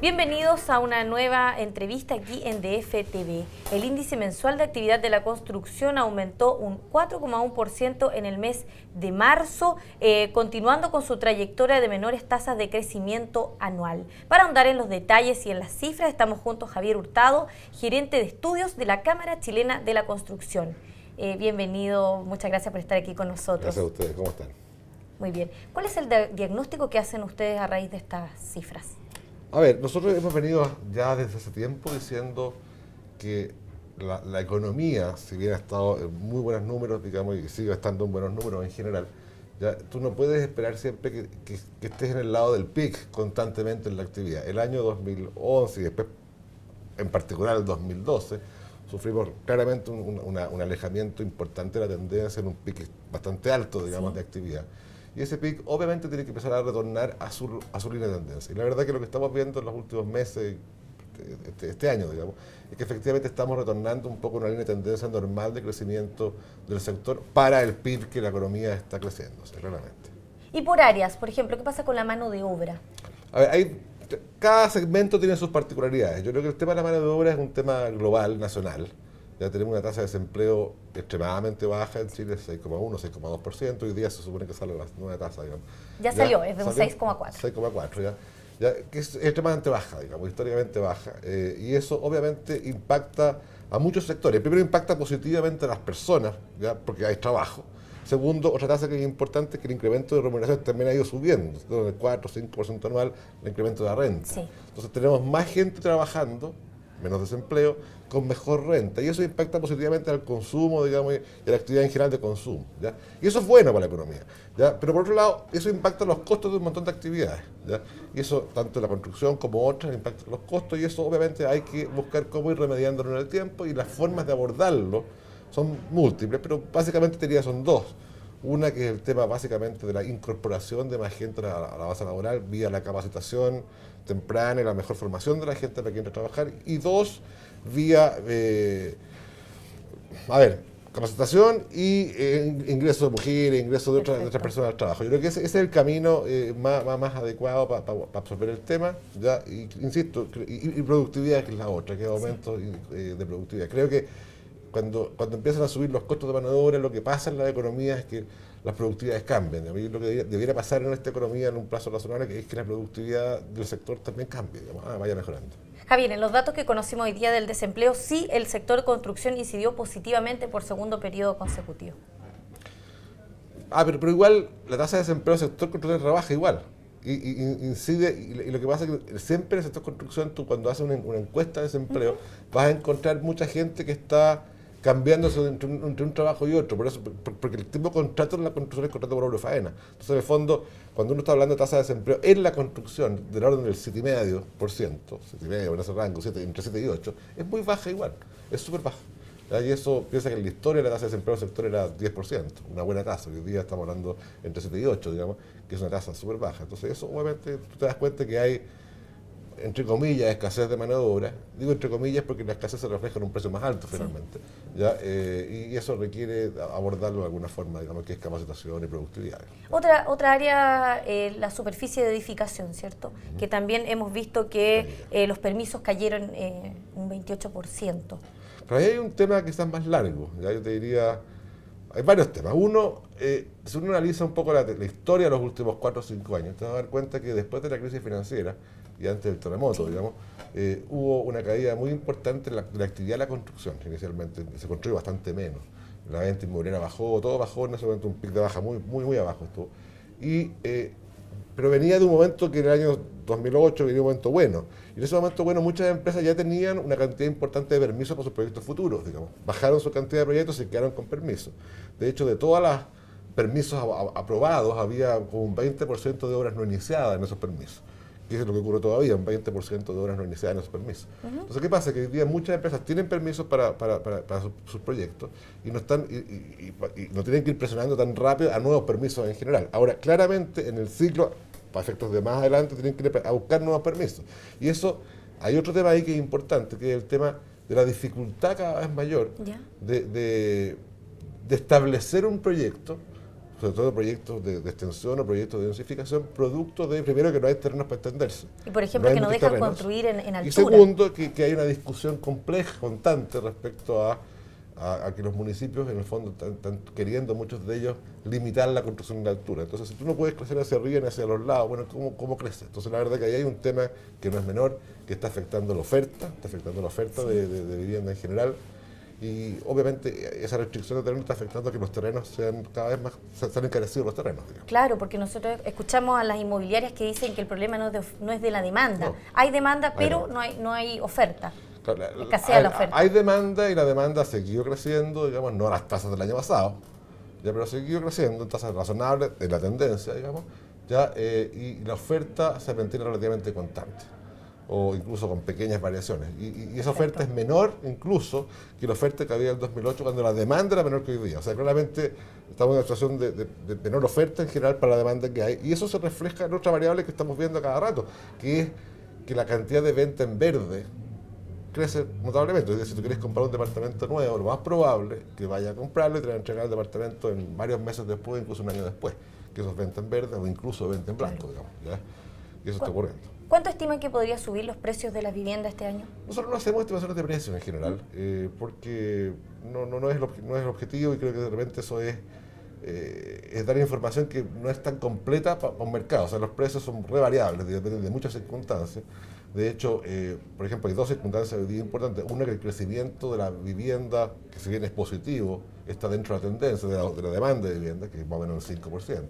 Bienvenidos a una nueva entrevista aquí en DF TV. El índice mensual de actividad de la construcción aumentó un 4,1% en el mes de marzo, continuando con su trayectoria de menores tasas de crecimiento anual. Para ahondar en los detalles y en las cifras, estamos junto a Javier Hurtado, gerente de estudios de la Cámara Chilena de la Construcción. Bienvenido, muchas gracias por estar aquí con nosotros. Gracias a ustedes, ¿cómo están? Muy bien. ¿Cuál es el diagnóstico que hacen ustedes a raíz de estas cifras? A ver, nosotros hemos venido ya desde hace tiempo diciendo que la economía, si bien ha estado en muy buenos números, digamos, y sigue estando en buenos números en general, ya tú no puedes esperar siempre que estés en el lado del pic constantemente en la actividad. El año 2011 y después, en particular el 2012, sufrimos claramente un alejamiento importante de la tendencia en un pic bastante alto, digamos, de actividad. Y ese pic obviamente tiene que empezar a retornar a su línea de tendencia. Y la verdad que lo que estamos viendo en los últimos meses, este año, digamos, es que efectivamente estamos retornando un poco a una línea de tendencia normal de crecimiento del sector para el PIB que la economía está creciendo, claramente. Y por áreas, por ejemplo, ¿qué pasa con la mano de obra? A ver, cada segmento tiene sus particularidades. Yo creo que el tema de la mano de obra es un tema global, nacional. Ya tenemos una tasa de desempleo extremadamente baja en Chile, 6,1, 6,2%. Hoy día se supone que sale la nueva tasa, digamos. Ya salió, es de un 6,4. 6,4, ya, que es extremadamente baja, digamos, históricamente baja. Y eso obviamente impacta a muchos sectores. Primero impacta positivamente a las personas, ya, porque hay trabajo. Segundo, otra tasa que es importante es que el incremento de remuneración también ha ido subiendo, del 4 o 5% anual, el incremento de la renta. Sí. Entonces tenemos más gente trabajando, menos desempleo, con mejor renta, y eso impacta positivamente al consumo, digamos, y a la actividad en general de consumo, ¿ya? Y eso es bueno para la economía, ¿ya? Pero por otro lado, eso impacta los costos de un montón de actividades, ¿ya? Y eso, tanto en la construcción como otras, impacta los costos, y eso obviamente hay que buscar cómo ir remediándolo en el tiempo, y las formas de abordarlo son múltiples, pero básicamente te diría son dos. Una que es el tema básicamente de la incorporación de más gente a la base laboral vía la capacitación temprana y la mejor formación de la gente para que entre a trabajar. Y dos, vía, capacitación y ingreso de mujeres, ingreso de otras personas al trabajo. Yo creo que ese es el camino más adecuado para absorber el tema, ¿ya? Y, insisto, y productividad, que es la otra, que es aumento de productividad. Creo que cuando empiezan a subir los costos de mano de obra, lo que pasa en la economía es que las productividades cambian. A mí lo que debiera pasar en esta economía en un plazo razonable es que la productividad del sector también cambie, digamos, vaya mejorando. Javier, en los datos que conocimos hoy día del desempleo, sí el sector de construcción incidió positivamente por segundo periodo consecutivo. Pero igual la tasa de desempleo del sector construcción trabaja igual. Y incide, y lo que pasa es que siempre en el sector construcción, tú cuando haces una encuesta de desempleo, vas a encontrar mucha gente que está cambiándose entre un trabajo y otro, por eso, porque el tipo de contrato en la construcción es contrato por obra y faena. Entonces, en el fondo, cuando uno está hablando de tasa de desempleo en la construcción, del orden del 7,5%, 7,5% en ese rango, entre 7 y 8, es muy baja igual, es súper baja. Y eso, piensa que en la historia la tasa de desempleo del sector era 10%, una buena tasa. Hoy día estamos hablando entre 7 y 8, digamos, que es una tasa súper baja. Entonces, eso obviamente tú te das cuenta que hay, entre comillas, escasez de mano de obra. Digo entre comillas porque la escasez se refleja en un precio más alto finalmente. Sí. ¿Ya? Y eso requiere abordarlo de alguna forma, digamos, que es capacitación y productividad. Otra área, la superficie de edificación, ¿cierto? Que también hemos visto que los permisos cayeron un 28%. Pero ahí hay un tema quizás más largo, ¿ya? Yo te diría, hay varios temas. Uno, si uno analiza un poco la historia de los últimos 4 o 5 años, te vas a dar cuenta que después de la crisis financiera y antes del terremoto, digamos, hubo una caída muy importante en la actividad de la construcción. Inicialmente se construyó bastante menos. La venta inmobiliaria bajó, todo bajó en ese momento, un pic de baja muy abajo estuvo. Pero venía de un momento que en el año 2008 venía un momento bueno. Y en ese momento bueno muchas empresas ya tenían una cantidad importante de permisos para sus proyectos futuros, digamos. Bajaron su cantidad de proyectos y quedaron con permisos. De hecho, de todos los permisos aprobados, había como un 20% de obras no iniciadas en esos permisos. Y eso es lo que ocurre todavía, un 20% de obras no iniciadas en esos permisos. Entonces, ¿qué pasa? Que hoy día muchas empresas tienen permisos para sus proyectos y no tienen que ir presionando tan rápido a nuevos permisos en general. Ahora, claramente, en el ciclo, para efectos de más adelante, tienen que ir a buscar nuevos permisos. Y eso, hay otro tema ahí que es importante, que es el tema de la dificultad cada vez mayor de establecer un proyecto sobre todo proyectos de extensión o proyectos de densificación, producto de, primero, que no hay terrenos para extenderse. Y por ejemplo, no que no muchos dejan terrenos. construir en altura. Y segundo, que hay una discusión compleja, constante, respecto a que los municipios, en el fondo, están queriendo, muchos de ellos, limitar la construcción en la altura. Entonces, si tú no puedes crecer hacia arriba ni hacia los lados, bueno, ¿cómo creces? Entonces, la verdad que ahí hay un tema que no es menor, que está afectando la oferta, Sí. de vivienda en general. Y obviamente esa restricción de terreno está afectando a que los terrenos sean cada vez más, se han encarecido los terrenos, digamos. Claro, porque nosotros escuchamos a las inmobiliarias que dicen que el problema no es de la demanda. No. Hay demanda, pero no hay oferta. Escasea la oferta. Hay demanda y la demanda ha seguido creciendo, digamos, no a las tasas del año pasado, ya, pero ha seguido creciendo en tasas razonables, en la tendencia, digamos, ya, y la oferta se mantiene relativamente constante, o incluso con pequeñas variaciones. Y esa oferta es menor incluso que la oferta que había en el 2008, cuando la demanda era menor que hoy día. O sea, claramente estamos en una situación de menor oferta en general para la demanda que hay, y eso se refleja en otra variable que estamos viendo a cada rato, que es que la cantidad de venta en verde crece notablemente. Es decir, si tú quieres comprar un departamento nuevo, lo más probable es que vaya a comprarlo y te van a entregar el departamento en varios meses después, incluso un año después, que eso es venta en verde o incluso venta en blanco, digamos, ¿ya? Y eso está ocurriendo. ¿Cuánto estiman que podría subir los precios de las viviendas este año? Nosotros no hacemos estimaciones de precios en general, porque no es el objetivo, y creo que de repente eso es dar información que no es tan completa para un mercado. O sea, los precios son re variables, dependen de muchas circunstancias. De hecho, por ejemplo, hay dos circunstancias hoy día importantes. Una, que el crecimiento de la vivienda, que si bien es positivo, está dentro de la tendencia de la demanda de vivienda, que es más o menos un 5%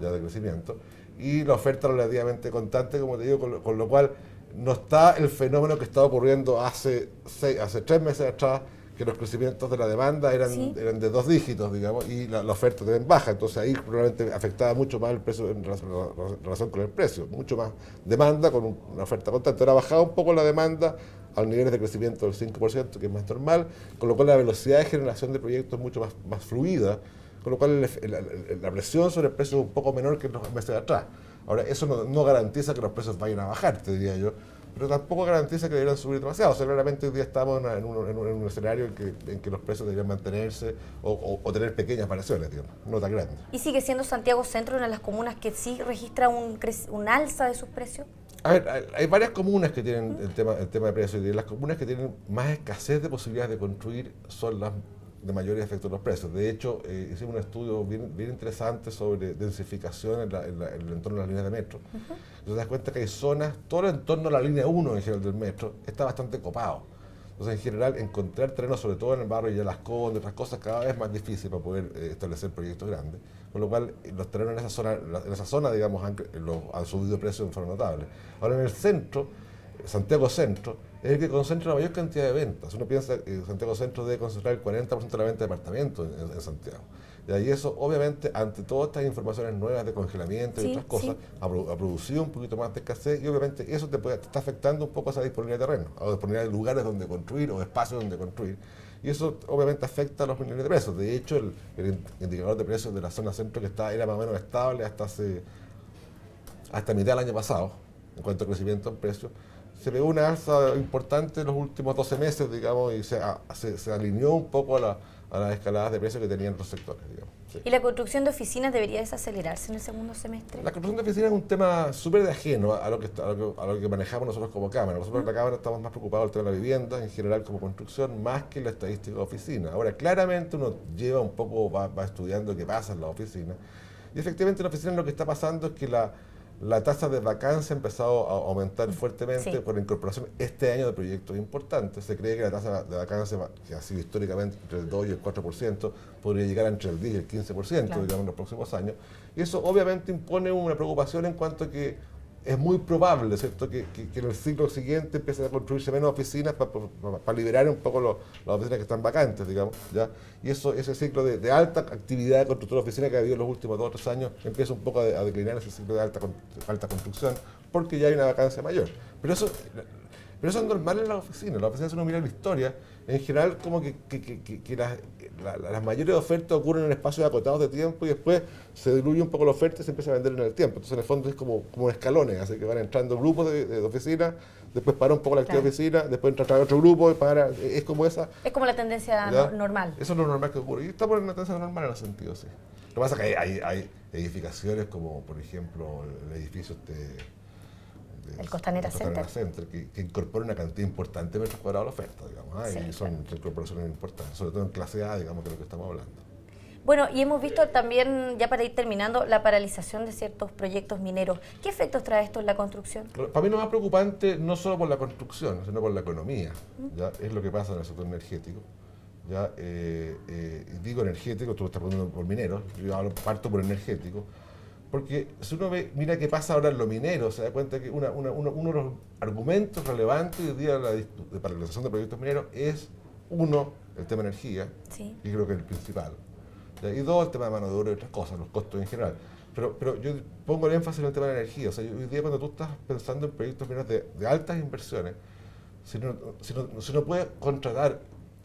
ya de crecimiento, y la oferta relativamente constante, como te digo, con lo cual no está el fenómeno que estaba ocurriendo hace 3 meses atrás, que los crecimientos de la demanda eran de 2 dígitos, digamos, y la oferta también baja. Entonces ahí probablemente afectaba mucho más el precio en relación con el precio, mucho más demanda con una oferta constante. Ahora ha bajado un poco la demanda a niveles de crecimiento del 5%, que es más normal, con lo cual la velocidad de generación de proyectos es mucho más fluida, con lo cual la presión sobre el precio es un poco menor que en los meses de atrás. Ahora, eso no garantiza que los precios vayan a bajar, te diría yo, pero tampoco garantiza que deberían subir demasiado. O sea, claramente hoy día estamos en un escenario en que los precios deberían mantenerse o tener pequeñas variaciones, digamos, no tan grandes. ¿Y sigue siendo Santiago Centro una de las comunas que sí registra un alza de sus precios? A ver, hay varias comunas que tienen el tema de precios, y las comunas que tienen más escasez de posibilidades de construir son las de mayor efecto en los precios. De hecho, hicimos un estudio bien interesante sobre densificación en el entorno de las líneas de metro. Entonces te das cuenta que hay zonas, todo el entorno de la línea 1 en general del metro está bastante copado. Entonces, en general, encontrar terrenos, sobre todo en el barrio de Las Condes, otras cosas, cada vez más difícil para poder establecer proyectos grandes. Con lo cual, los terrenos en esa zona, digamos, han subido de precio de forma notable. Ahora, en el centro, Santiago Centro, es el que concentra la mayor cantidad de ventas. Uno piensa que Santiago Centro debe concentrar el 40% de la venta de departamentos en Santiago. Y eso, obviamente, ante todas estas informaciones nuevas de congelamiento y otras cosas, ha producido un poquito más de escasez, y obviamente eso te está afectando un poco a esa disponibilidad de terreno, a disponibilidad de lugares donde construir o espacios donde construir. Y eso obviamente afecta a los niveles de precios. De hecho, el indicador de precios de la zona centro, que era más o menos estable hasta mitad del año pasado, en cuanto a crecimiento en precios, se pegó una alza importante en los últimos 12 meses, digamos, y se alineó un poco a las escaladas de precios que tenían otros sectores, digamos. Sí. ¿Y la construcción de oficinas debería desacelerarse en el segundo semestre? La construcción de oficinas es un tema súper ajeno a lo que manejamos nosotros como Cámara. Nosotros en la Cámara estamos más preocupados del tema de la vivienda, en general como construcción, más que la estadística de oficina. Ahora, claramente uno lleva un poco, va estudiando qué pasa en las oficinas, y efectivamente en la oficina lo que está pasando es que la tasa de vacancia ha empezado a aumentar fuertemente por la incorporación este año de proyectos importantes. Se cree que la tasa de vacancia, que ha sido históricamente entre el 2 y el 4%, podría llegar entre el 10 y el 15%, digamos, en los próximos años. Y eso obviamente impone una preocupación en cuanto a que es muy probable, ¿cierto?, que en el ciclo siguiente empiecen a construirse menos oficinas para liberar un poco las oficinas que están vacantes, digamos, ¿ya? Y ese ciclo de alta actividad de construcción de oficinas que ha habido en los últimos 2 o 3 años empieza un poco a declinar, ese ciclo de alta construcción, porque ya hay una vacancia mayor. Pero eso es normal en las oficinas. Las oficinas, si uno mira la historia, en general como que las mayores ofertas ocurren en espacios acotados de tiempo, y después se diluye un poco la oferta y se empieza a vender en el tiempo. Entonces, en el fondo es como escalones, así que van entrando grupos de oficinas, después para un poco la actividad de oficina, después entra otro grupo y para. Es como esa. Es como la tendencia normal. Eso es lo normal que ocurre. Y estamos en una tendencia normal en ese sentido, sí. Lo que pasa es que hay edificaciones como, por ejemplo, el edificio el Costanera Center que incorpora una cantidad importante de metros cuadrados a la oferta, digamos, sí, y son incorporaciones importantes, sobre todo en clase A, digamos, que es lo que estamos hablando. Bueno, y hemos visto también, ya para ir terminando, la paralización de ciertos proyectos mineros. ¿Qué efectos trae esto en la construcción? Para mí lo más preocupante, no solo por la construcción, sino por la economía, ¿ya? Es lo que pasa en el sector energético. ¿Ya? Digo energético, tú lo estás preguntando por mineros, yo parto por energético, porque si uno mira qué pasa ahora en lo minero, se da cuenta que uno de los argumentos relevantes hoy día de paralización de proyectos mineros es, uno, el tema energía, sí, y creo que es el principal. Y dos, el tema de mano de obra y otras cosas, los costos en general. Pero yo pongo el énfasis en el tema de la energía. O sea, hoy día cuando tú estás pensando en proyectos mineros de altas inversiones, si no puedes contratar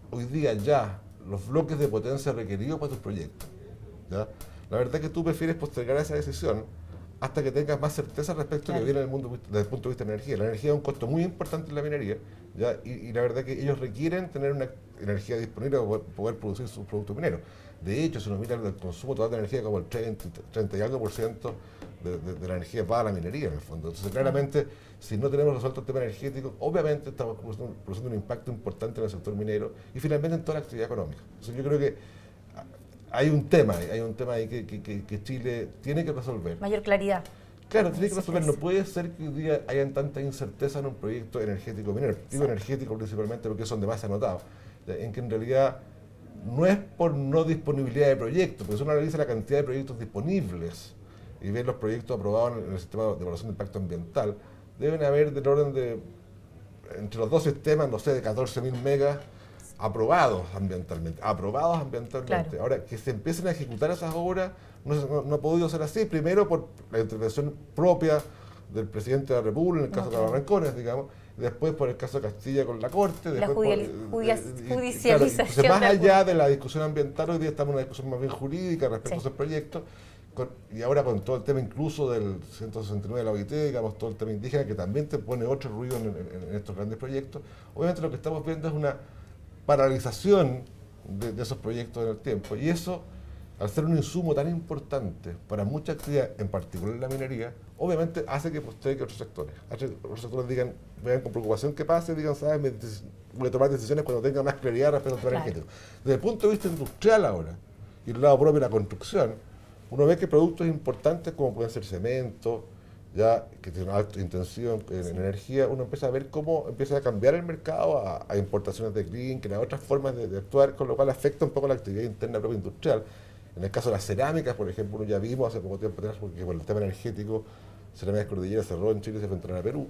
hoy día ya los bloques de potencia requeridos para tus proyectos, ¿ya? La verdad es que tú prefieres postergar esa decisión hasta que tengas más certeza respecto a lo que viene desde el punto de vista de la energía. La energía es un costo muy importante en la minería, ¿ya? Y la verdad es que ellos requieren tener una energía disponible para poder producir sus productos mineros. De hecho, si uno mira el consumo total de energía, como el 30 y algo por ciento de la energía va a la minería, en el fondo. Entonces, claramente, si no tenemos resuelto el tema energético, obviamente estamos produciendo un impacto importante en el sector minero y finalmente en toda la actividad económica. Entonces, yo creo que hay un tema ahí que Chile tiene que resolver. Mayor claridad. Claro, tiene que resolver. No puede ser que hoy día hayan tanta incerteza en un proyecto energético minero. Digo energético principalmente porque es donde más se ha notado. En que en realidad no es por no disponibilidad de proyectos, porque si uno analiza la cantidad de proyectos disponibles y ve los proyectos aprobados en el sistema de evaluación de impacto ambiental, deben haber del orden de, entre los dos sistemas, no sé, de 14.000 megas aprobados ambientalmente. Claro. Ahora, que se empiecen a ejecutar esas obras no ha podido ser así, primero por la intervención propia del presidente de la República, en el caso de Rincones, digamos, después por el caso de Castilla con la Corte, la claro, judicialización. entonces, más allá de la discusión ambiental, hoy día estamos en una discusión más bien jurídica respecto a esos proyectos, y ahora con todo el tema incluso del 169 de la OIT, digamos, todo el tema indígena, que también te pone otro ruido en estos grandes proyectos. Obviamente lo que estamos viendo es una paralización de esos proyectos en el tiempo, y eso, al ser un insumo tan importante para mucha actividad, en particular la minería, obviamente hace que postergue otros sectores. Hace que otros sectores vean con preocupación qué pase, digan, ¿sabes? Voy a tomar decisiones cuando tenga más claridad respecto al tema energético. Desde el punto de vista industrial ahora, y el lado propio de la construcción, uno ve que productos importantes como pueden ser cemento, ya que tiene una alta intensivo en energía, uno empieza a ver cómo empieza a cambiar el mercado a importaciones de clinker, a otras formas de actuar, con lo cual afecta un poco la actividad interna propia industrial. En el caso de las cerámicas, por ejemplo, uno ya vimos hace poco tiempo atrás, porque por el tema energético, Cerámicas Cordillera cerró en Chile y se fue a entrar a Perú.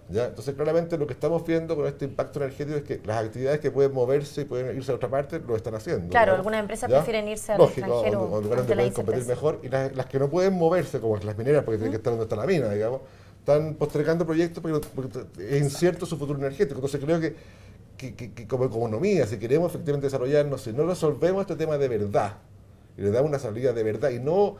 ¿Ya? Entonces, claramente lo que estamos viendo con este impacto energético es que las actividades que pueden moverse y pueden irse a otra parte, lo están haciendo. Claro, ¿no? algunas empresas ¿Ya? prefieren irse al Lógico, extranjero. o lugares donde pueden competir mejor, y las que no pueden moverse, como las mineras, porque tienen que estar donde está la mina, digamos, están postergando proyectos porque es incierto su futuro energético. Entonces, creo que como economía, si queremos efectivamente desarrollarnos, si no resolvemos este tema de verdad, y le damos una salida de verdad, y no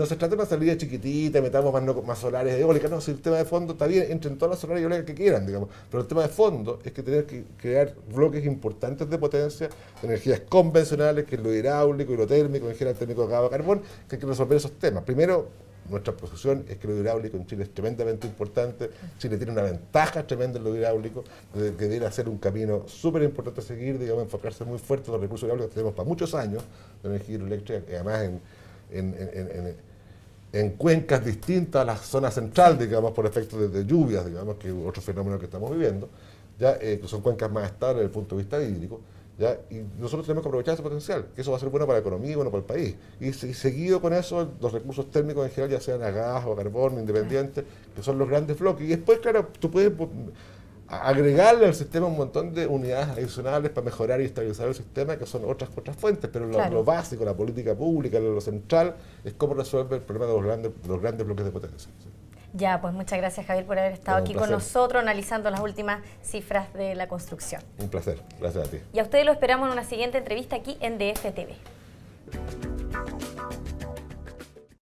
se trata de una salida chiquitita, metamos más solares eólicas, no, si el tema de fondo está bien, entren todas las solares eólicas que quieran, digamos, pero el tema de fondo es que tenemos que crear bloques importantes de potencia, de energías convencionales, que es lo hidráulico y lo térmico, en general térmico de carbón, que hay que resolver esos temas. Primero, nuestra posición es que lo hidráulico en Chile es tremendamente importante. Chile tiene una ventaja tremenda en lo hidráulico, que debería ser un camino súper importante a seguir, digamos, enfocarse muy fuerte en los recursos hidráulicos que tenemos para muchos años de energía hidroeléctrica, y además en cuencas distintas a la zona central, digamos, por efecto de lluvias, digamos, que es otro fenómeno que estamos viviendo, ya que son cuencas más estables desde el punto de vista hídrico. ¿Ya? Y nosotros tenemos que aprovechar ese potencial, que eso va a ser bueno para la economía y bueno para el país. Y seguido con eso, los recursos térmicos en general, ya sean a gas o a carbón, independientes, que son los grandes bloques. Y después, claro, tú puedes agregarle al sistema un montón de unidades adicionales para mejorar y estabilizar el sistema, que son otras fuentes, pero lo básico, la política pública, lo central, es cómo resolver el problema de los grandes bloques de potencia. ¿Sí? Ya, pues muchas gracias, Javier, por haber estado aquí con nosotros analizando las últimas cifras de la construcción. Un placer, gracias a ti. Y a ustedes lo esperamos en una siguiente entrevista aquí en DF TV.